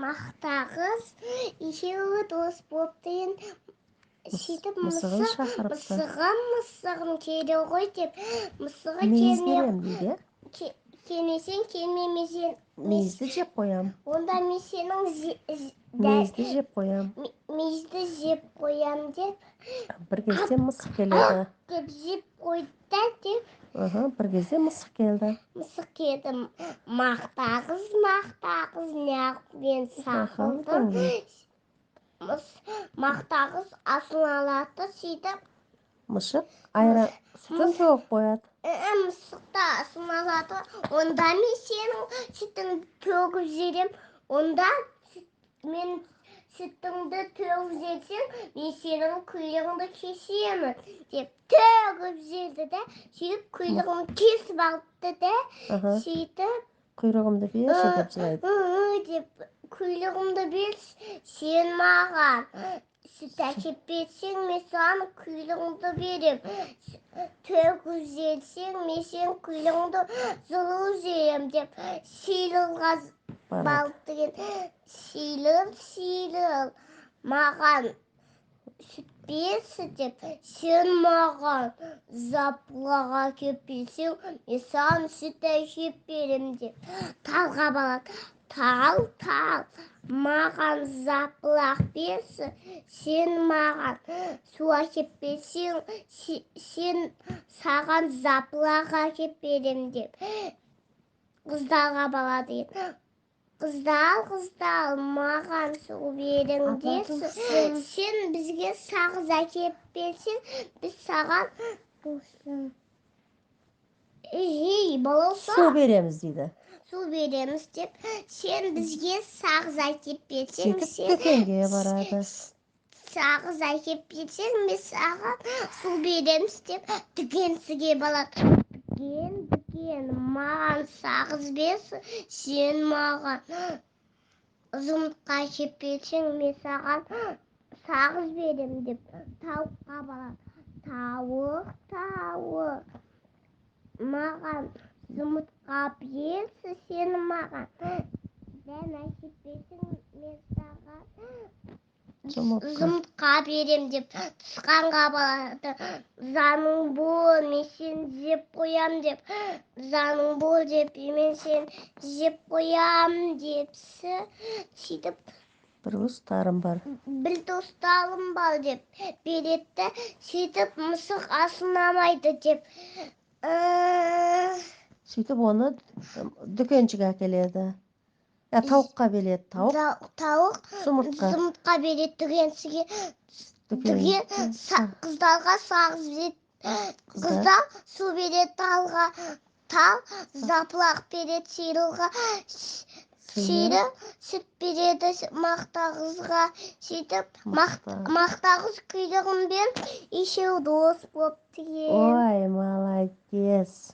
мақтағыз екеуі дос болып деген сөйтіп мысығын шақырыпты. мысығын келе ғой деп мысығы Мейіз берем дейді. келмесең келмемесең Мейізді жеп қоям. онда мен сенің Мейізді жеп қоям. мейізді жеп қоям деп Bir кезде мысық келеді. деп жеп қойды деп Bir кезде мысық келді. мысық келді. Мақтағыз неғып сақылдым. Мақтағыз асыналады сөйтіп Мысық айран сүтін төгіп қояды. Мысықта асыналады. Онда мен сенің сүтіңді төгіп жіберем. Онда мен сүтіңді төгіп жіберсең, мен сенің құйрығыңды кесемін деп төгіп жіберді де, сөйтіп құйрығын кесіп алды да, сөйтіп Құйрығымды берші деп жылайды. деп құйрығымды берші, сен маған сүт әкеп берсең, мен саған құйрығыңды берем. Төгіп жіберсең, мен сенің құйрығыңды жұлып жіберем деп сиырға барып деген сиыр маған сүт берші деп сен маған запылаға әкеп берсең, мен саған сүт әкеп берем деп талға барады. Тал маған запылақ берші, сен маған су әкеп берсең, саған запылақ әкеп берем деп қыздарға барады. Қыздар, маған су беріңдерші. Сен бізге сағыз әкеп берсең, біз саған Su береміз дейді. Су береміз деп, сен бізге сағыз әкеп берсең, Сөйтіп дүкенге барады. Сағыз әкеп берсең, біз саған су береміз деп дүкеншіге барады. Дүкен, маған сағыз берші, сен маған жұмыртқа әкеп берсең, мен саған сағыз берем деп тауыққа барады. Тауық, маған жұмыртқа берші, сен маған дән әкеп берсең, мен саған жұмыртқа берем деп тышқанға барады. Заның бол, мен сені жеп қоям деп, заның бол деп, мен сені жеп қоям депсі, сөйтіп Bir dostlarım var. Bir dostlarım var деп береді, сөйтіп мысық асынамайды деп. Сөйтіп оны дүкеншіге әкеледі. Тауыққа береді. Тауық жұмыртқа береді дүкеншіге. Қыздарға сағыз береді. Қыздар су береді талға. Тал запылақ береді сиырға. Сиыры сүт береді мақтағызға. Сөйтіп мақтағыз құйрығын беріп, екеуі дос болып деген. Ой, молодец.